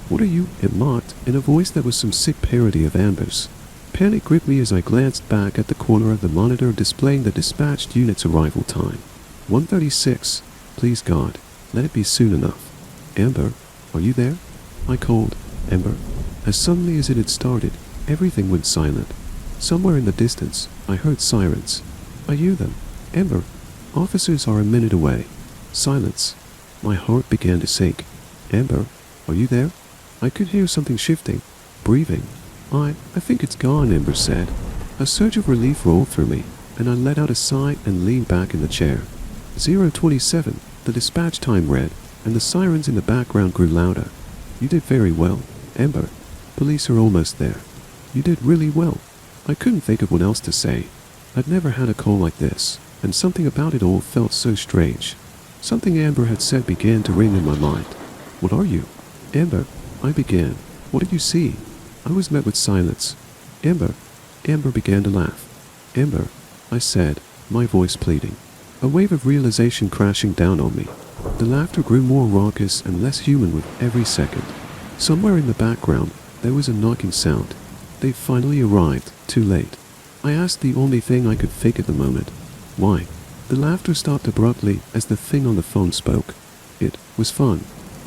What are you?" it mocked, in a voice that was some sick parody of Amber's. Panic gripped me as I glanced back at the corner of the monitor displaying the dispatched unit's arrival time. 1:36. Please God, let it be soon enough. "Amber, are you there?" I called. "Amber." As suddenly as it had started, everything went silent. Somewhere in the distance, I heard sirens. I hear them. "Amber, officers are a minute away." Silence. My heart began to sink. "Amber, are you there?" I could hear something shifting, breathing. I think it's gone," Amber said. A surge of relief rolled through me, and I let out a sigh and leaned back in the chair. 0:27, the dispatch time read, and the sirens in the background grew louder. "You did very well, Amber. Police are almost there." "You did really well." I couldn't think of what else to say. I'd never had a call like this, and something about it all felt so strange. Something Amber had said began to ring in my mind. "What are you?" "Amber," I began. "What did you see?" I was met with silence. "Amber." Amber began to laugh. "Amber," I said, my voice pleading. A wave of realization crashing down on me. The laughter grew more raucous and less human with every second. Somewhere in the background, there was a knocking sound. They'd finally arrived, too late. I asked the only thing I could think at the moment. "Why?" The laughter stopped abruptly as the thing on the phone spoke. It was fun.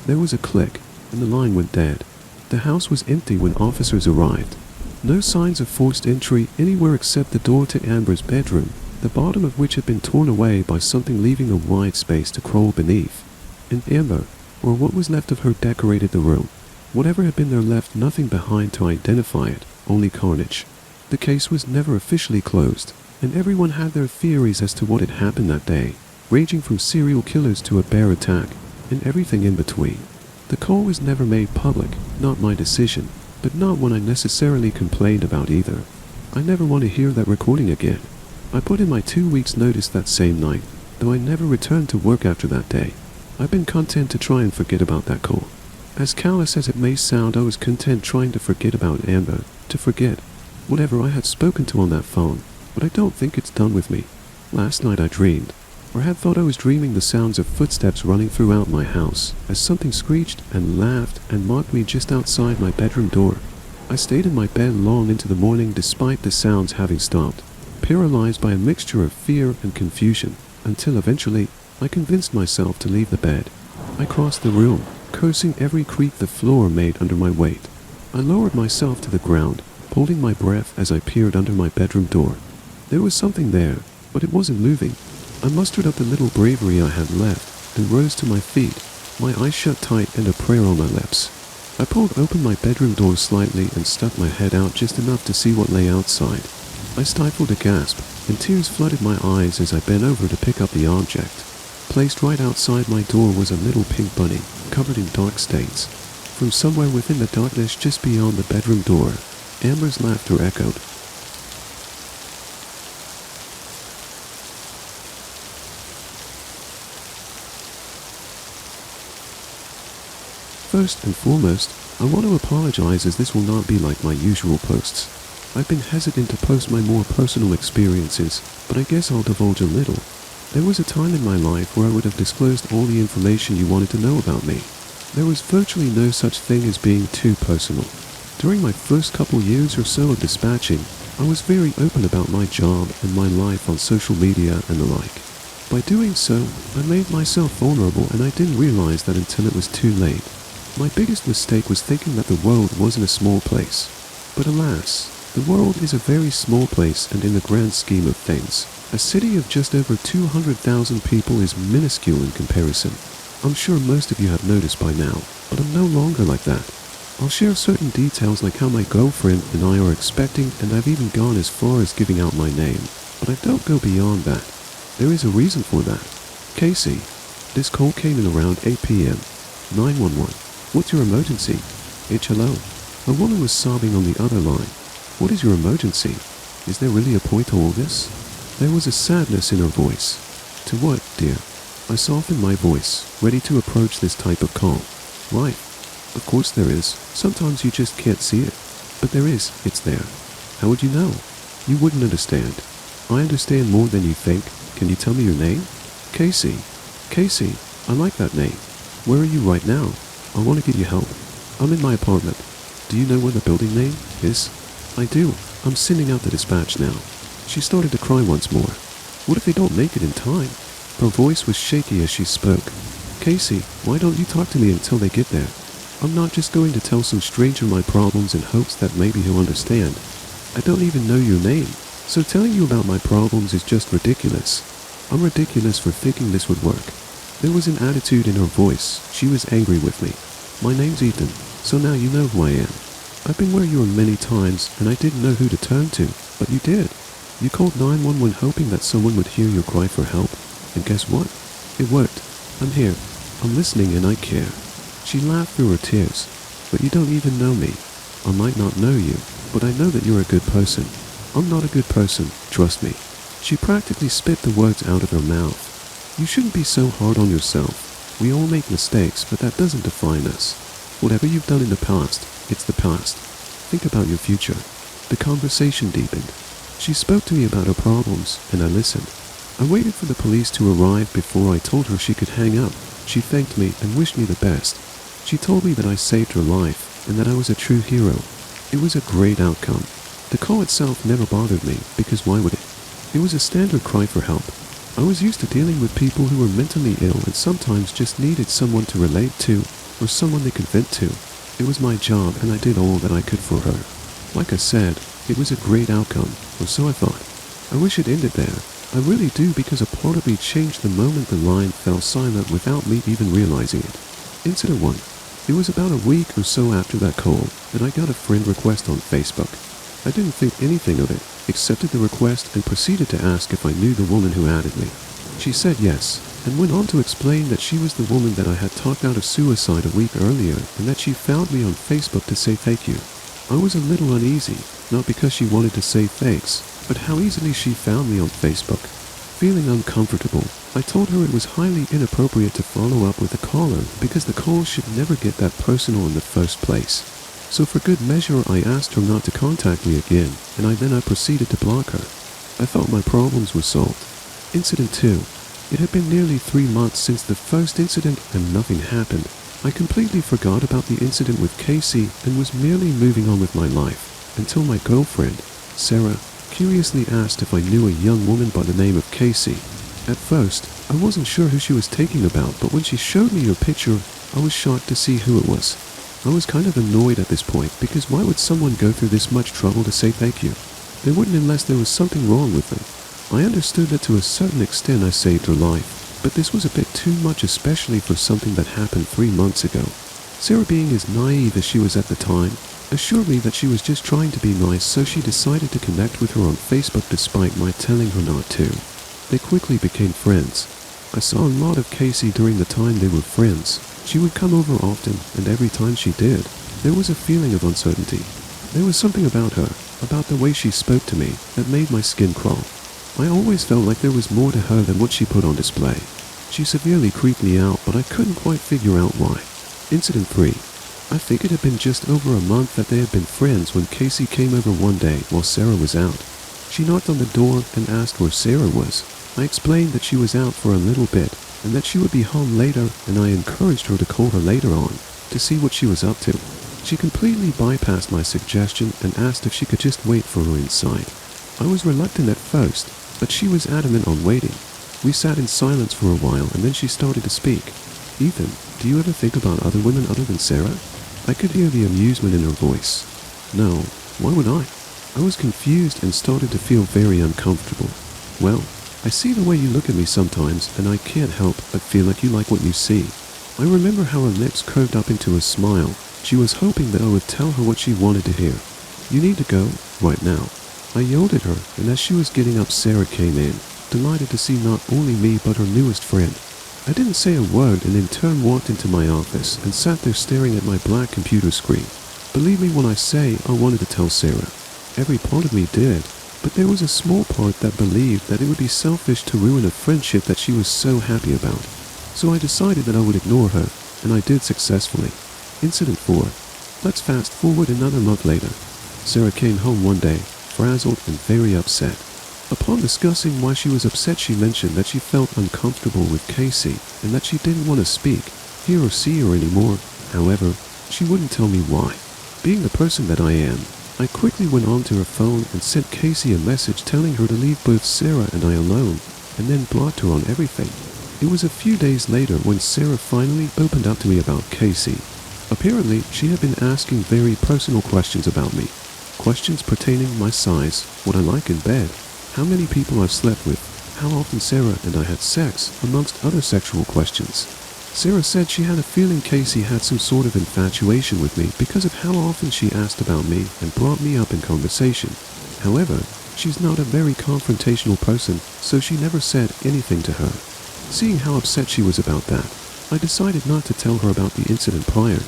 There was a click, and the line went dead. The house was empty when officers arrived. No signs of forced entry anywhere except the door to Amber's bedroom, the bottom of which had been torn away by something leaving a wide space to crawl beneath. And Amber, or what was left of her, decorated the room. Whatever had been there left nothing behind to identify it, only carnage. The case was never officially closed, and everyone had their theories as to what had happened that day, ranging from serial killers to a bear attack, and everything in between. The call was never made public, not my decision, but not one I necessarily complained about either. I never want to hear that recording again. I put in my 2 weeks notice that same night, though I never returned to work after that day. I've been content to try and forget about that call. As callous as it may sound, I was content trying to forget about Amber, to forget whatever I had spoken to on that phone, but I don't think it's done with me. Last night I dreamed, or had thought I was dreaming, the sounds of footsteps running throughout my house, as something screeched and laughed and mocked me just outside my bedroom door. I stayed in my bed long into the morning despite the sounds having stopped, paralyzed by a mixture of fear and confusion, until eventually I convinced myself to leave the bed. I crossed the room, cursing every creak the floor made under my weight. I lowered myself to the ground, holding my breath as I peered under my bedroom door. There was something there, but it wasn't moving. I mustered up the little bravery I had left and rose to my feet, my eyes shut tight and a prayer on my lips. I pulled open my bedroom door slightly and stuck my head out just enough to see what lay outside. I stifled a gasp, and tears flooded my eyes as I bent over to pick up the object. Placed right outside my door was a little pink bunny, covered in dark stains. From somewhere within the darkness just beyond the bedroom door, Amber's laughter echoed. First and foremost, I want to apologize, as this will not be like my usual posts. I've been hesitant to post my more personal experiences, but I guess I'll divulge a little. There was a time in my life where I would have disclosed all the information you wanted to know about me. There was virtually no such thing as being too personal. During my first couple years or so of dispatching, I was very open about my job and my life on social media and the like. By doing so, I made myself vulnerable, and I didn't realize that until it was too late. My biggest mistake was thinking that the world wasn't a small place. But alas, the world is a very small place, and in the grand scheme of things, a city of just over 200,000 people is minuscule in comparison. I'm sure most of you have noticed by now, but I'm no longer like that. I'll share certain details like how my girlfriend and I are expecting, and I've even gone as far as giving out my name, but I don't go beyond that. There is a reason for that. Casey, this call came in around 8 p.m. 911. What's your emergency? Hello. A woman was sobbing on the other line. What is your emergency? Is there really a point to all this? There was a sadness in her voice. To what, dear? I softened my voice, ready to approach this type of call. Right. Of course there is. Sometimes you just can't see it. But there is. It's there. How would you know? You wouldn't understand. I understand more than you think. Can you tell me your name? Casey. Casey. I like that name. Where are you right now? I want to get you help. I'm in my apartment. Do you know where the building name is? I do. I'm sending out the dispatch now. She started to cry once more. What if they don't make it in time? Her voice was shaky as she spoke. Casey, why don't you talk to me until they get there? I'm not just going to tell some stranger my problems in hopes that maybe he'll understand. I don't even know your name, so telling you about my problems is just ridiculous. I'm ridiculous for thinking this would work. There was an attitude in her voice. She was angry with me. My name's Ethan, so now you know who I am. I've been where you were many times, and I didn't know who to turn to, but you did. You called 911 hoping that someone would hear your cry for help, and guess what? It worked. I'm here. I'm listening, and I care. She laughed through her tears. But you don't even know me. I might not know you, but I know that you're a good person. I'm not a good person, trust me. She practically spit the words out of her mouth. You shouldn't be so hard on yourself. We all make mistakes, but that doesn't define us. Whatever you've done in the past, it's the past. Think about your future. The conversation deepened. She spoke to me about her problems, and I listened. I waited for the police to arrive before I told her she could hang up. She thanked me and wished me the best. She told me that I saved her life, and that I was a true hero. It was a great outcome. The call itself never bothered me, because why would it? It was a standard cry for help. I was used to dealing with people who were mentally ill and sometimes just needed someone to relate to, or someone they could vent to. It was my job, and I did all that I could for her. Like I said, it was a great outcome, or so I thought. I wish it ended there. I really do, because a part of me changed the moment the line fell silent without me even realizing it. Incident 1. It was about a week or so after that call that I got a friend request on Facebook. I didn't think anything of it, accepted the request, and proceeded to ask if I knew the woman who added me. She said yes, and went on to explain that she was the woman that I had talked out of suicide a week earlier and that she found me on Facebook to say thank you. I was a little uneasy, not because she wanted to say thanks, but how easily she found me on Facebook. Feeling uncomfortable, I told her it was highly inappropriate to follow up with a caller because the call should never get that personal in the first place. So for good measure, I asked her not to contact me again, and I proceeded to block her. I thought my problems were solved. Incident 2. It had been nearly 3 months since the first incident and nothing happened. I completely forgot about the incident with Casey and was merely moving on with my life, until my girlfriend, Sarah, curiously asked if I knew a young woman by the name of Casey. At first, I wasn't sure who she was talking about, but when she showed me her picture, I was shocked to see who it was. I was kind of annoyed at this point, because why would someone go through this much trouble to say thank you? They wouldn't unless there was something wrong with them. I understood that to a certain extent I saved her life, but this was a bit too much, especially for something that happened 3 months ago. Sarah, being as naive as she was at the time, assured me that she was just trying to be nice, so she decided to connect with her on Facebook despite my telling her not to. They quickly became friends. I saw a lot of Casey during the time they were friends. She would come over often, and every time she did, there was a feeling of uncertainty. There was something about her, about the way she spoke to me, that made my skin crawl. I always felt like there was more to her than what she put on display. She severely creeped me out, but I couldn't quite figure out why. Incident 3. I think it had been just over a month that they had been friends when Casey came over one day while Sarah was out. She knocked on the door and asked where Sarah was. I explained that she was out for a little bit and that she would be home later, and I encouraged her to call her later on to see what she was up to. She completely bypassed my suggestion and asked if she could just wait for her inside. I was reluctant at first, but she was adamant on waiting. We sat in silence for a while, and then she started to speak. "Ethan, do you ever think about other women other than Sarah?" I could hear the amusement in her voice. "No, why would I?" I was confused and started to feel very uncomfortable. "Well, I see the way you look at me sometimes, and I can't help but feel like you like what you see." I remember how her lips curved up into a smile. She was hoping that I would tell her what she wanted to hear. "You need to go, right now." I yelled at her, and as she was getting up, Sarah came in, delighted to see not only me but her newest friend. I didn't say a word, and in turn walked into my office and sat there staring at my black computer screen. Believe me when I say I wanted to tell Sarah. Every part of me did, but there was a small part that believed that it would be selfish to ruin a friendship that she was so happy about. So I decided that I would ignore her, and I did successfully. Incident 4. Let's fast forward another month later. Sarah came home one day, frazzled and very upset. Upon discussing why she was upset, she mentioned that she felt uncomfortable with Casey and that she didn't want to speak, hear or see her anymore. However, she wouldn't tell me why. Being the person that I am, I quickly went onto her phone and sent Casey a message telling her to leave both Sarah and I alone, and then blocked her on everything. It was a few days later when Sarah finally opened up to me about Casey. Apparently, she had been asking very personal questions about me. Questions pertaining my size, what I like in bed, how many people I've slept with, how often Sarah and I had sex, amongst other sexual questions. Sarah said she had a feeling Casey had some sort of infatuation with me because of how often she asked about me and brought me up in conversation. However, she's not a very confrontational person, so she never said anything to her. Seeing how upset she was about that, I decided not to tell her about the incident prior.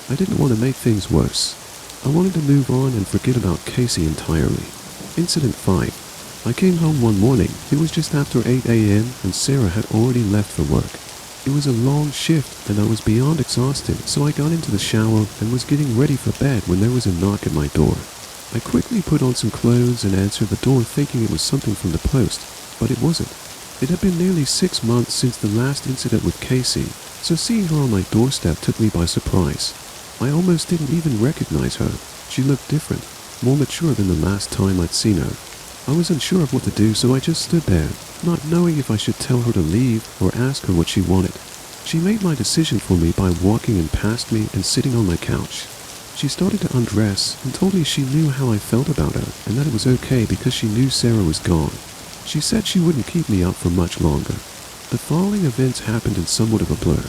I didn't want to make things worse. I wanted to move on and forget about Casey entirely. Incident 5. I came home one morning. It was just after 8 a.m. and Sarah had already left for work. It was a long shift and I was beyond exhausted, so I got into the shower and was getting ready for bed when there was a knock at my door. I quickly put on some clothes and answered the door thinking it was something from the post, but it wasn't. It had been nearly 6 months since the last incident with Casey, so seeing her on my doorstep took me by surprise. I almost didn't even recognize her. She looked different, more mature than the last time I'd seen her. I was unsure of what to do, so I just stood there, not knowing if I should tell her to leave or ask her what she wanted. She made my decision for me by walking in past me and sitting on my couch. She started to undress and told me she knew how I felt about her and that it was okay because she knew Sarah was gone. She said she wouldn't keep me up for much longer. The following events happened in somewhat of a blur.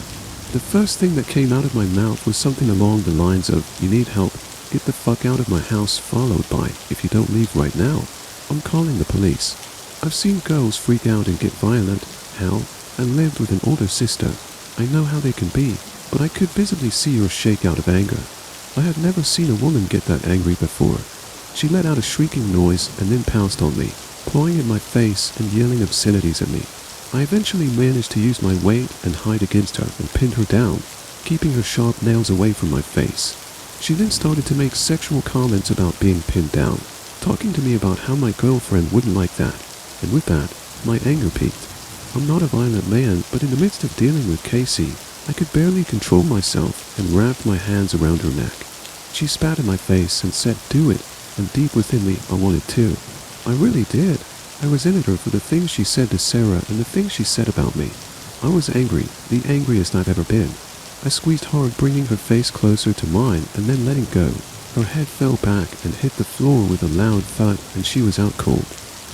The first thing that came out of my mouth was something along the lines of, "You need help, get the fuck out of my house," followed by, "If you don't leave right now, I'm calling the police." I've seen girls freak out and get violent. Hell, and lived with an older sister. I know how they can be, but I could visibly see her shake out of anger. I had never seen a woman get that angry before. She let out a shrieking noise and then pounced on me, clawing at my face and yelling obscenities at me. I eventually managed to use my weight and hide against her and pinned her down, keeping her sharp nails away from my face. She then started to make sexual comments about being pinned down, talking to me about how my girlfriend wouldn't like that, and with that, my anger peaked. I'm not a violent man, but in the midst of dealing with Casey, I could barely control myself and wrapped my hands around her neck. She spat in my face and said, "Do it," and deep within me, I wanted to. I really did. I resented her for the things she said to Sarah and the things she said about me. I was angry, the angriest I've ever been. I squeezed hard, bringing her face closer to mine and then letting go. Her head fell back and hit the floor with a loud thud, and she was out cold.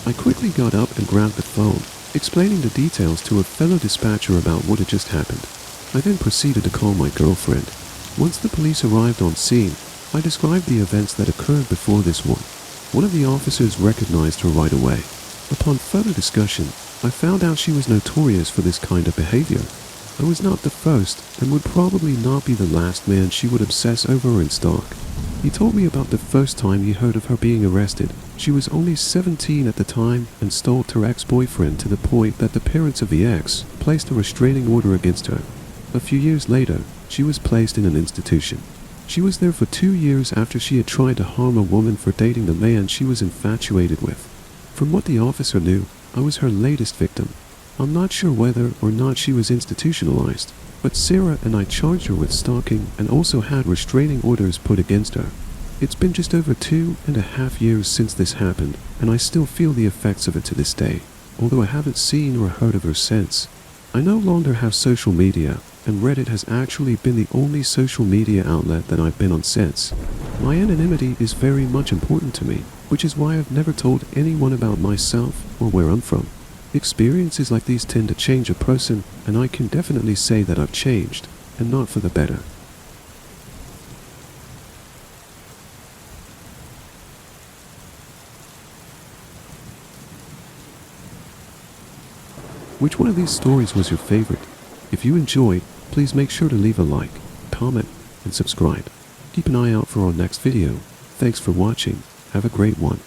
I quickly got up and grabbed the phone, explaining the details to a fellow dispatcher about what had just happened. I then proceeded to call my girlfriend. Once the police arrived on scene, I described the events that occurred before this one. One of the officers recognized her right away. Upon further discussion, I found out she was notorious for this kind of behavior. I was not the first, and would probably not be the last man she would obsess over and stalk. He told me about the first time he heard of her being arrested. She was only 17 at the time and stalked her ex-boyfriend to the point that the parents of the ex placed a restraining order against her. A few years later, she was placed in an institution. She was there for 2 years after she had tried to harm a woman for dating the man she was infatuated with. From what the officer knew, I was her latest victim. I'm not sure whether or not she was institutionalized, but Sarah and I charged her with stalking and also had restraining orders put against her. It's been just over 2.5 years since this happened, and I still feel the effects of it to this day, although I haven't seen or heard of her since. I no longer have social media, and Reddit has actually been the only social media outlet that I've been on since. My anonymity is very much important to me, which is why I've never told anyone about myself or where I'm from. Experiences like these tend to change a person, and I can definitely say that I've changed, and not for the better. Which one of these stories was your favorite? If you enjoyed, please make sure to leave a like, comment, and subscribe. Keep an eye out for our next video. Thanks for watching. Have a great one.